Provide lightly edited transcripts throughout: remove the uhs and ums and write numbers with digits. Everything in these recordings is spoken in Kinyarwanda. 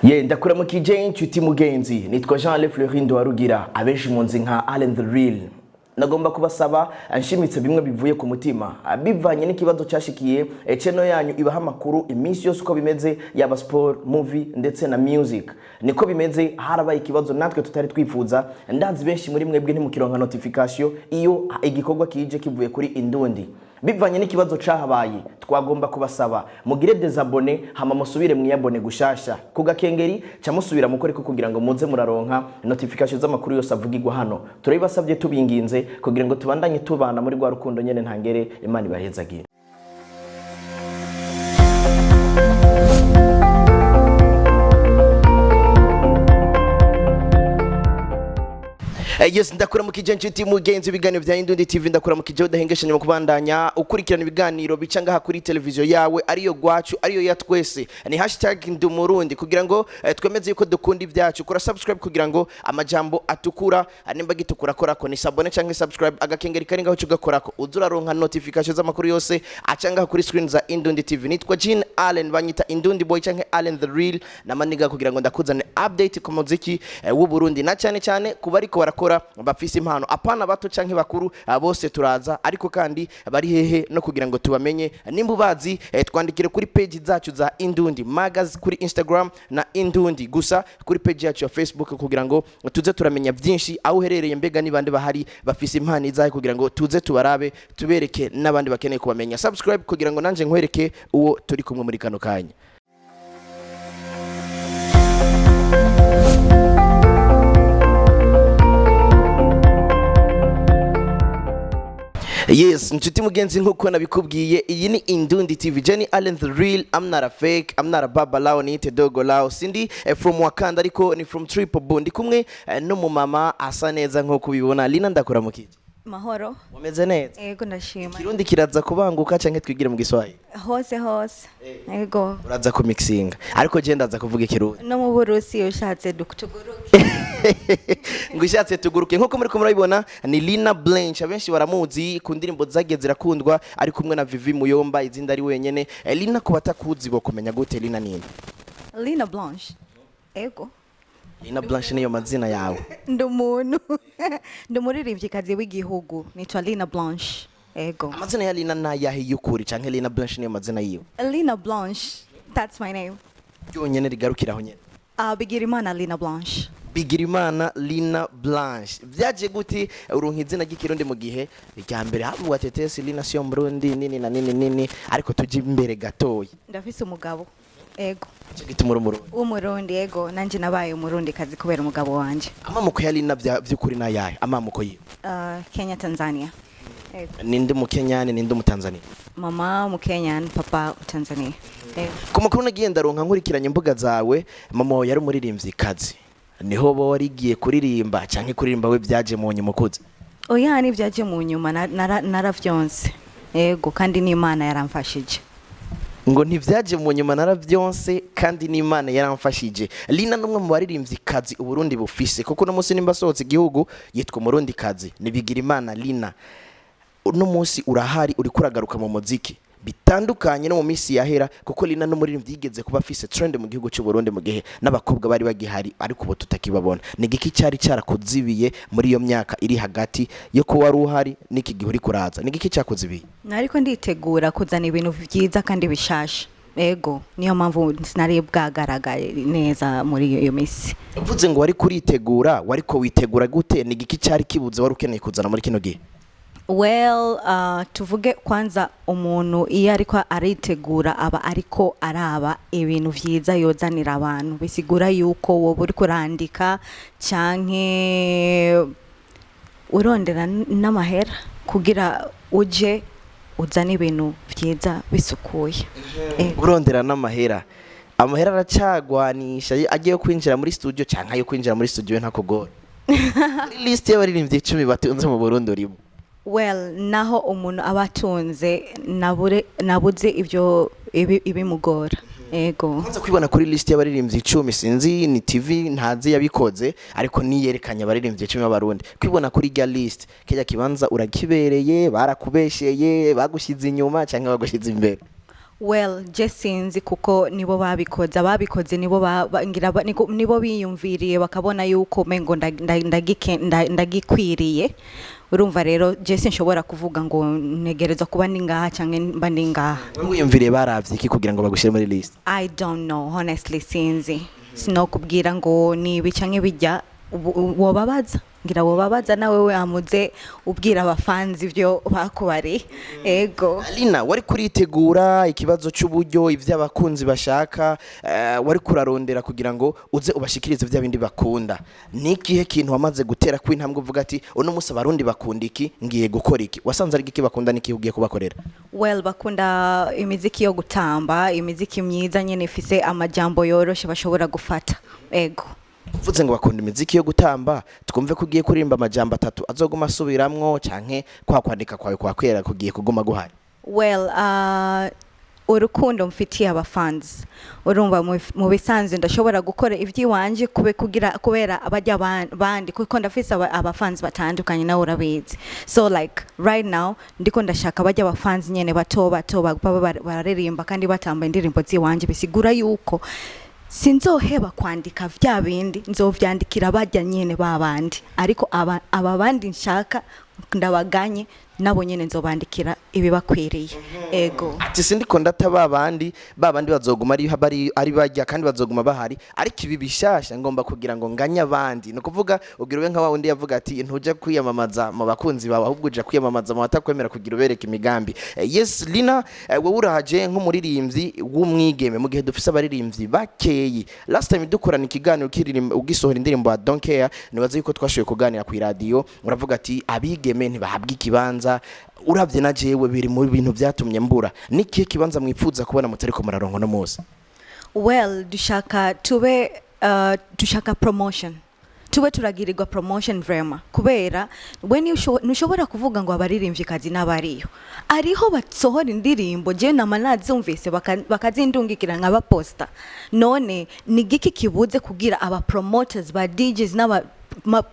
Ndakura mu kije inshuti mugenzi nitwa Jean Le Florindo warugira abenshi munzi nka Allen the Real. Nagomba kubasaba anshimitse bimwe bivuye ku mutima bivanye n'ikibazo cyashikiye channel yanyu ibaha makuru iminsi yose uko bimeze yaba sport, movie ndetse na music. Niko bimeze harabaye ikibazo natwe tutari twifuza ndazi benshi muri mwebwe ntimukironka notification iyo igikorwa kije kivuye kuri Indundi. Bivanye n'ikibazo cahabaye twagomba kubasaba mugire desabone hama musubire mwiyabone gushasha kugakengeri cyamusubira mukore kugira ngo muze muraronka notification z'amakuru yose avugirwa hano. Turabibasabye tubinginze kugira ngo tubandanye tubana muri rwa rukundo nyene ntangere Imana ibahezagire. Yes, ndakura mu kije nshuti mugenzi ibiganiro vya Indundi TV ndakura mu kije udahengesha nyuma kubandanya ukurikirana ibiganiro bica ngaha kuri televiziyo yawe ariyo gwacu ariyo ya twese ni #Ndumurundi kugira ngo twemeze yuko dukunda ibyacu kora subscribe kugira ngo amajambo atukura nimba gitukura korako ni sabone canke subscribe agakengeri kari ngaho cugakorako uzuraronka notification z'amakuru yose acanga kuri screen za Indundi TV. Nitwa Jean Allen banyita Indundi boy canke Allen the Real namaniga kugira ngo ndakuzane update ku muziki w'u Burundi na cyane kubariko barakora bafise impano apana bato canke bakuru bose turaza ariko kandi bari hehe no kugira ngo tubamenye nimba bazi twandikire kuri page zacu za Indundi Magaz kuri Instagram na Indundi gusa kuri page yacu ya Facebook kugira ngo tuze turamenya byinshi aho uherereye mbega nibande bahari bafise impano izahe kugira ngo tuze tubarabe tubereke nabandi bakeneye kubamenya. Subscribe kugira ngo nanje nkwereke uwo turi kumwe muri kano kanya. Yes, nshuti mugenzi nkuko nabikubwiye iyi ni Indundi TV. Jenny Allen the Real. I'm not a fake, I'm not a baba lao ni dogo lao. Sindi from Wakanda ariko ni from Triple Burundi kumwe no mu mama asa neza nkuko ubibona. Linah ndakura mu kije. Mahoro. Umeze neza? Yego ndashima. Kirundi kiraza kubanguka canke twigire mu Giswahili? Hose. Yego. Uraza ku mixing. Ariko je ndaza kuvuga Kirundi. No mu Burusi ushatse tuguruke. Ngushatse tuguruke nkuko muri kumurabibona ni Linah Blanche abenshi baramuzi ku ndirimbo zageze zirakundwa ari kumwe na Vivi Muyomba izinda ari wenyene. Linah ko batakuzi bo kumenya gute Linah nini? Linah Blanche. Yego. Linah Blanche niyo mazina yawe. Ndumuntu. Umuririmvyikazi w'igihugu nitwa Linah Blanche. Yego. Amazina ya Linah na yahe yukuri canke Linah Blanche niyo mazina yiwe? Linah Blanche, that's my name. Yonyene rigarukiraho nyene. Bigirimana Linah Blanche. Bigirimana Linah Blanche. Vyaje guti urunka izina ry'ikirundi mu gihe rya mbere habu watetesi Linah sio Burundi nini na nini ariko tuje imbere gatoyi. Ndafise umugabo. Ego. Gituma Umurundi ego nanje nabaye umurundi kazi kubera umugabo wanje. Amamuko ya Linah by'ukuri na yahe amamuko yiwe? Kenya Tanzania. Ego. Ninde mu Kenya ninde mu Tanzania? Mama mu Kenya papa Tanzania. Ego. Ku makuru nagiye ndaronka nkurikiranye imbuga zawe mama yari umuririmvyikazi. Niho bo warigiye kuririmba canke kuririmba we byaje mu nyumukuze? Oya ni byaje mu nyuma naravyonse. Ego kandi ni Imana yaramfashije. Ngo ntivyaje mu nyuma naravyonse kandi ni Imana yaramfashije. Linah numwe mu baririmvyikazi u Burundi bufise kuko no munsi nimba sohotse igihugu yitwa Murundi kazi ni Bigirimana Linah. Uno munsi urahari uri kuragaruka mu muziki bitandukanye no mu misi yahera kuko Linah no muri vyigeze kuba afise trend mu gihugu cy'u Burundi mu gihe n'abakobwa bari bagihari ariko ubu tutakibabona. Ni giki cyari cyarakuzibiye muri iyo myaka iri hagati yo kuba ruhari n'iki gihe uri kuraza? Ni giki cyakuzibiye? Nariko nditegura kuzana ibintu vyiza kandi bishasha. Ego niyo mpamvu sinari bwagaragaye neza muri iyo misi. Uvuze ngo wari kuritegura wariko witegura gute? Ni giki cyari kibuze wari ukeneye kuzana muri kino gihe? Well, tuvuge kwanza umuntu iyo ariko aritegura aba ariko araba ibintu vyiza yozanira abantu bisigura yuko wowe uri kurandika canke urondera n'amahera kugira uje uzana ibintu vyiza bisukuye. Urondera n'amahera. Amahera aracagwanisha agiye kwinjira muri studio canke ayo kwinjira muri studio ntakogora. List y'abaririmbyi 10 batunze mu Burundi urimo. Well, naho umuntu abatunze nabuze ivyo ibimugora. Ego. Kwanza kwibona kuri list y'abaririmbyi 10 sinzi ni TV ntazi yabikoze ariko niyerekanye abaririmbyi 10 b'abarundi. Kwibona kuri ga list keja kibanza urakibereye barakubesheye bagushize inyuma canke bagushize imbere? Well, je sinzi kuko nibo ababikoze nibo nibo biyumviriye bakabona yuko mengo ndagikwiriye. Urumva rero je sinshobora kuvuga ngo negereza kuba ningaha canke mba ningaha. Wiyumviriye baravye iki kugira ngo bagushire muri list? I don't know, honestly sinzi. Sinokubwira ngo nibi canke bijya wobabaza. Ngira wobabaza nawe we amuze ubwira abafanzi ivyo bakubari. Ego. Linah, wari kuritegura ikibazo cy'uburyo ivy'abakunzi bashaka, wari kurarondera kugira ngo uze ubashikirize vya bindi bakunda. Nikihe kintu wamaze gutera kw'intambwe uvuga ati uno musi abarundi bakunda iki ngiye gukora iki? Wasanze ari iki bakunda niki ugiye kubakorera? Well, bakunda imiziki yo gutamba, imiziki myiza nyene ifise amajambo yoroshe bashobora gufata. Ego. Uvuze ngo bakunda imiziki yo gutamba, twumve kugiye kurimba amajambo 3 azoguma asubiramwo canke kwandika kwawe kwera kugiye kuguma guhari? Well, urukundo mfitiye abafans. Urumva mu bisanzwe ndashobora gukora ivyiwanje kubera abajya bandi kuko ndafise abafans batandukanye nawe urabizi. So like right now ndiko ndashaka abajya abafans nyene bato bararirimba kandi batamba indirimbo ziwanje bisigura yuko sinzoheba kwandika vya bindi nzovyandikira bajya nyene babandi ariko aba bandi nshaka ndabaganye nabo nyene nzobandikira ibibakwiriye. Ego. Ati sindiko ndata babandi bazoguma ari bajya kandi bazoguma bahari ariko ibi bishasha ngomba kugira ngo nganya abandi no kuvuga ugiruwe nka wundi yavuga ati ntuja kwiyamamaza mu bakunzi bawe ahubwo uja kwiyamamaza mu batakwemera kugira ubereka imigambi. Yes Linah, wewe uraje nk'umuririmbyi w'umwigeme mu gihe dufise abaririmbyi bakeyi. Last time dukorana ikiganiro ugisohora indirimbo ya Don't Care nibaza yuko twashoye kuganira ku radio uravuga ati abigeme ntibahabwa ikibanza. Urabye na jewe biri mu bintu byatumye mbura niki kibanza mwipfuza kubona mutariko muraronko no muzi? Well, dushaka promotion. Tube turagirirwa promotion vrema kubera nushobora kuvuga ngo abaririmbikazi n'abariyo ariho batsohora indirimbo je namanazumvise bakazindungikira nkaba poster. None ni giki kibuze kugira aba promoters ba DJs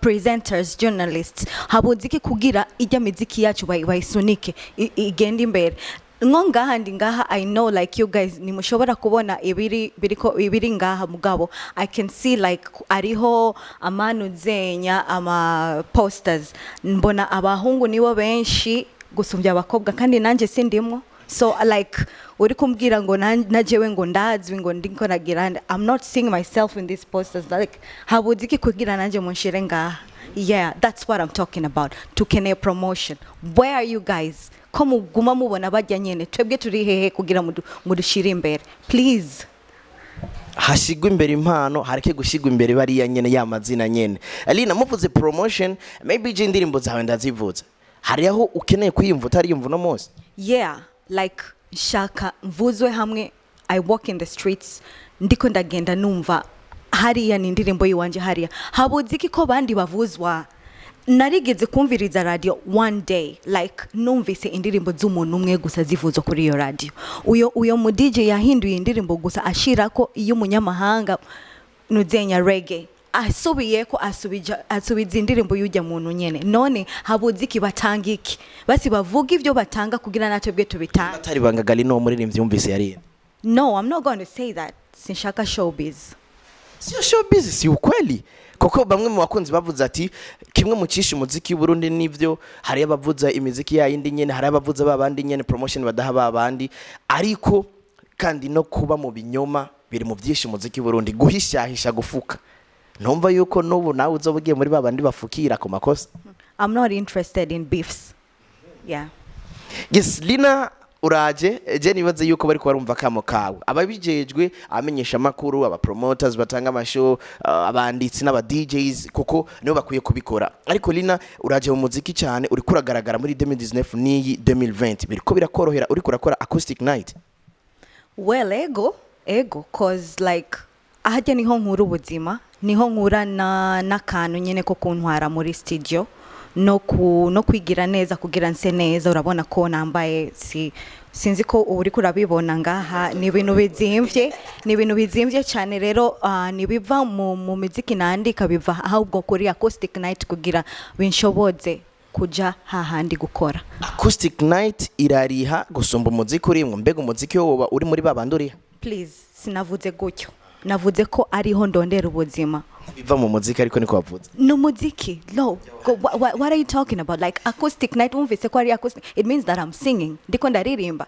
presenters, journalists habuziki kugira ijya miziki yacu bayisunike igenda imbere. Ngaha I know like you guys nimushobora kubona ibiri ngaha mugabo I can see like ariho amanuzenya ama posters mbona abahungu nibo benshi gusumbya abakobwa kandi nanje sindimwo. So like uri kumbwira ngo najewe ngo ndazwi ngo ndiko nagira I'm not seeing myself in these posters like habuziki kugira nanje munshire ngaha. Yeah, that's what I'm talking about. Tukene promotion. Where are you guys? Komu guma mubona bajya nyene twebwe turi hehe kugira mudushire imbere please. Hashirwa imbere impano hareke gushirwa imbere bari nyene y'amazina nyene. Linah, muvuze promotion maybe je indirimbo zawe ndazivuza hari aho ukeneye kwiyumva ari yumva no mose? Yeah, like shaka mvuzwe hamwe. I walk in the streets ndiko ndagenda numva hariya ni indirimbo yiwanje hariya habuziki ko bandi bavuzwa. Narigeze kumviriza radio one day like numvise indirimbo z'umuntu umwe gusa zivuzo kuri iyo radio. Uyo mu DJ yahinduye indirimbo gusa ashirako iyo munyamahanga nuzenya reggae asubiyeko asubiza indirimbo y'ujya muntu nyene. None habuziki batanga iki basi bavuga ivyo batanga kugira natwe bwe tubitanga. Atari bangagali no muririmbyi yumvise yari? No, I'm not going to say that. Sinshaka showbiz. Si showbiz si ukweli koko bamwe mu bakunzi bavuze ati kimwe mu cishi muziki Burundi nivyo hari abavuza imiziki yayindi nyene hari abavuza babandi nyene promotion badaha babandi ariko kandi no kuba mu binyoma biri mu byishi muziki Burundi guhishahisha gufuka. Numva yuko nubu nawe uzobugiye muri babandi bafukira ku makosa. I'm not interested in beefs. Yeah. Yes Linah, uraje je nibaze yuko bari barumva kamo kawe ababijejwe abamenyeshamakuru aba promoters batanga amashow abanditsi n'aba DJs kuko nibo bakwiye kubikora. Ariko Linah, uraje mu muziki cyane uri kuragaragara muri 2019 n'iyi 2020 biriko birakorohera uri kurakora acoustic night? Well, ego cause like ahajya niho nkuru ubuzima niho nkura n'akantu nyene ko kuntwara muri studio no kwigira neza kugira nse neza. Urabona ko nambaye sinzi ko uri kurabibona ngaha ni ibintu bizimvye cyane. Rero nibiva mu muziki nandika biva ahubwo kuri acoustic night kugira binshoboze kuja hahandi gukora. Acoustic night irariha gusumba umuziki urimwo, mbega umuziki woba uri muri babandi uriha? Please, sinavuze gutyo, navuze ko ariho ndondera ubuzima. Biva mu muziki ariko niko wavuze. No muziki, no. What are you talking about? Like acoustic night, umvise ko ari acoustic. It means that I'm singing. Ndiko ndaririmba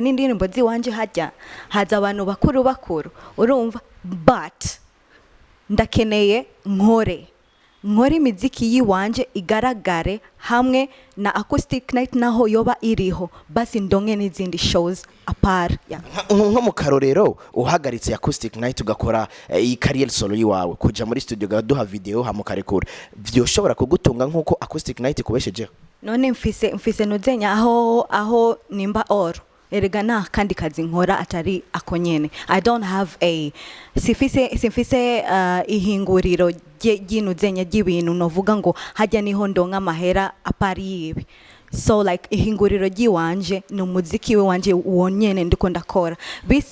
n'indirimbo ziwanje haza abantu bakuru, urumva? But ndakeneye nkore imiziki yiwanje igaragare hamwe na acoustic night naho yoba iriho, basi ndonge n'izindi shows apart. Nko mu karorero uhagaritse acoustic night ugakora iyi career solo yiwawe, kuja muri studio gaduha video hamukarekura, vyoshobora kugutunga nkuko acoustic night kubeshejeho? None mfise nuzenya aho nimba oro erega na kandi kazi nkora atari ako nyene. I don't have a sifise ihinguriro ry'inuzenya ry'ibintu novuga ngo hajya niho ndonka amahera apari ibi. So like ihinguriro ry'iwanje ni umuziki we wanje wonyene ndiko ndakora.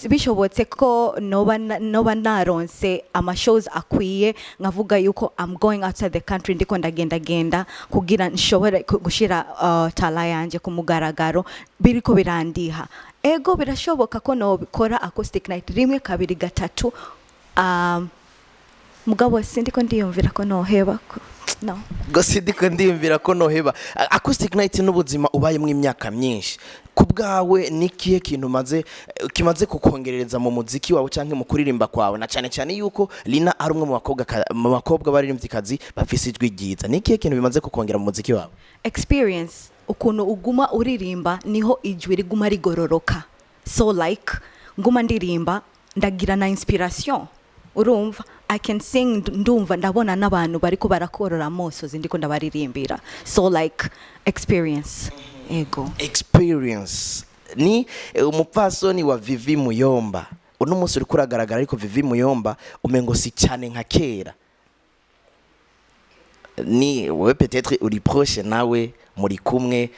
Bishobotse ko noba naronse ama shows akwiye, ngavuga yuko I'm going outside the country, ndiko ndagenda kugira nshobore gushira tala yanje ku mugaragaro, biriko birandiha. Ego birashoboka ko nobikora acoustic night rimwe kabiri gatatu, mugabo sindiko ndiyumvira ko noheba ko no. Gosidi ndiyumvira ko noheba. Acoustic night n'ubuzima ubayemwe imyaka myinshi, kubwawe nikiye kintu kimaze kukongerereza mu muziki wawe canke mu kuririmba kwawe, na cyane yuko Linah ari umwe mu bakobwa baririmvyikazi bafise ijwi ryiza, nikiye kintu bimaze kukongera mu muziki wawe? Experience, ukuntu uguma uririmba niho ijwi riguma rigororoka. So like nguma ndirimba ndagira na inspiration, urumva? I can sing, ndumva ndabona n'abantu bariko barakorora amosozi ndiko ndabaririmbira. So like experience. Ego experience ni umupfasoni wa Vivi Muyomba. Uno munsi uri kuragaragara ariko Vivi Muyomba umengo si cyane nka kera. Ni wewe peut-être uri proche nawe muri kumwe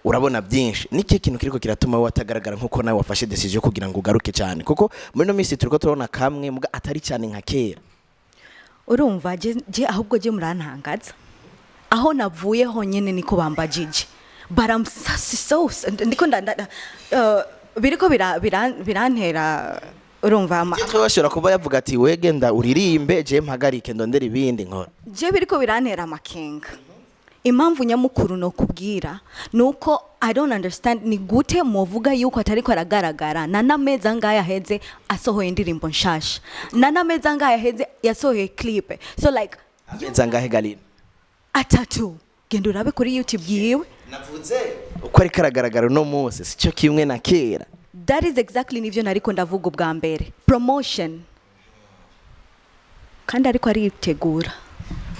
urabona byinshi, niki kintu kiriko kiratuma watagaragara nkuko nawe wafashe decision kugira ngo ugaruke cyane? Kuko muri no minsi turiko turabona kamwe muga atari cyane nka kera. Urumva je ahubwo je murantangaza, aho navuye honyene niko bambajije, but I'm so ndiko biriko birantera, urumva Twe bashobora kuba yavuga ati wegenda uririmbe je mpagarike ndondera ibindi nkora. Je biriko birantera amakenga. Impamvu nyamukuru no kubwira nuko I don't understand ni gute muvuga yuko atari ko aragaragara nanameza ngaya heze asohoye indirimbo nshasha, nanameza ngaya heze yasohoye clip. So like ameza ngahe Galina? Atatu genda urabe kuri YouTube yiwe. Navuze uko ari karagaragara no munsi sico kimwe na kera. That is exactly nivyo nariko ndavuga ubwa mbere, promotion kandi ariko aritegura.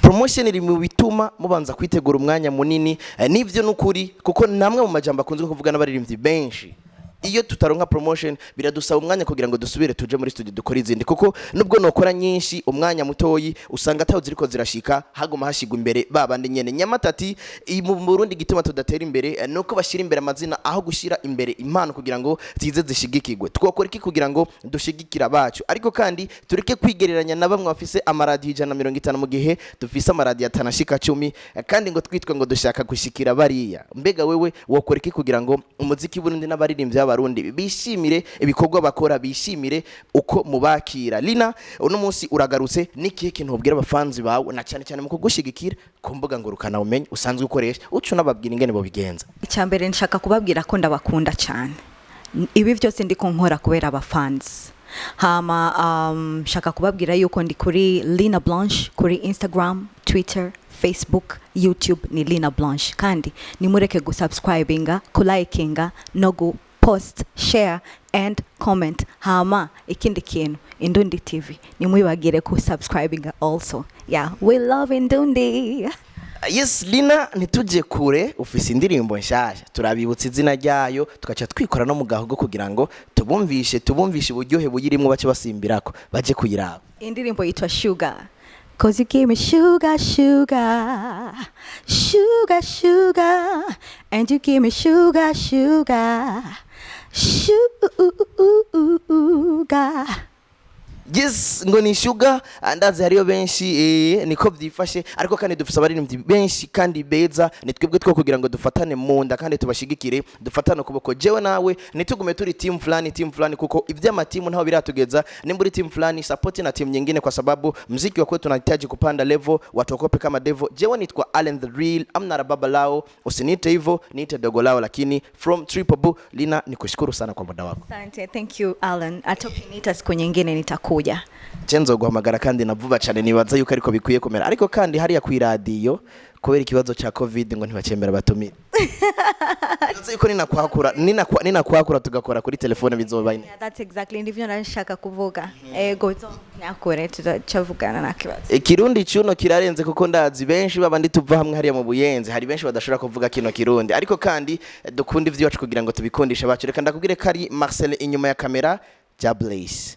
Promotion iri mu bituma mubanza kwitegura umwanya munini, nivyo nukuri kuko namwe mu majambo akunze kuvuga n'abaririmbyi benshi, iyo tutaronka promotion biradusaba umwanya kugira ngo dusubire tuje muri studio dukora izindi, kuko nubwo nokora nyinshi umwanya mutoyi usanga taho ziriko zirashika hagoma hashigwa imbere babandi nyene. Nyamatati mu Burundi gituma tudatera imbere nuko bashira imbere amazina aho gushira imbere impano kugira ngo zize zishigikirwe. Twokora iki kugira ngo dushigikira bacu, ariko kandi tureke kwigereranya na bamwe bafise amaradi 150 mu gihe dufise amaradi atanashika 10, kandi ngo twitwe ngo dushaka gushikira bariya. Mbega wewe wokora iki kugira ngo umuziki Burundi n'abaririmbyi Barundi bishimire ibikorwa bakora, bishimire uko mubakira? Linah, uno munsi uragarutse, niki kintu ubwira abafanzi bawe na cyane mu kugushigikira ku mbuga ngurukana umenye usanzwe ukoresha, uco nababwira ingene bo bigenza? Icyambere nshaka kubabwira ko ndabakunda cyane, ibi byose ndiko nkora kubera abafanzi. Hama nshaka kubabwira yuko ndi kuri Linah Blanche kuri Instagram, Twitter, Facebook, YouTube ni Linah Blanche, kandi nimureke gusubscribinga, kulikinga no post, share and comment. Hama ikindi kintu Indundi TV nimwibagire ku subscribing also. Yeah, we love Indundi. Yes, Linah, nituje kure ufise indirimbo nshasha, turabibutsa izina ryayo tukaca twikora no mugahogo kugira ngo tubumvishe uburyohe buyirimo bace basimbirako baje kuyiraba. Indirimbo yitwa Sugar. Cause you give me sugar, sugar, sugar, sugar, and you give me sugar, sugar, sugar. yes ngo ni sugar andaze hariyo benshi niko byifashe ariko kandi dufise abaririmbyi benshi kandi beza ni twebwe two kugira ngo dufatane mu nda kandi tubashigikire dufatane ukuboko jewe nawe nitugume turi team fulani kuko ivy'amatimu ntaho biratugeza nimburi team fulani support na team nyingine kwa sababu muziki wa kwetu tunahitaji kupanda level watu wakope kama devo. Jewe nitwa Allen the Real, amna rababa lao, usinite hivyo, niite dogo lao, lakini from Triple B. Lina, nikushukuru sana kwa muda wako. Asante, thank you Allen. Atokiniita siku nyingine nitakuja. Chenzo guhamagara kandi navuba cyane nibaza yuko ariko bikwiye komera. Ariko kandi hariya ku radio kubera ikibazo cha covid ngo ntibacemera batumira. Nzi yuko ninakwakura tugakora kuri telefone bizoba ine. Yeah, that's exactly ndivyo nashaka kuvuga. Ego nakore tutachavugana na kibazo. Kirundi cyuno kirarenze kuko ndazi benshi babandi tuva hamwe hariya mu Buyenzi hari benshi badashobora kuvuga kino Kirundi ariko kandi dukunda ivyo wacu kugira ngo tubikundisha bacu. Reka ndakubwire kari Marcel inyuma ya kamera ja Blaze.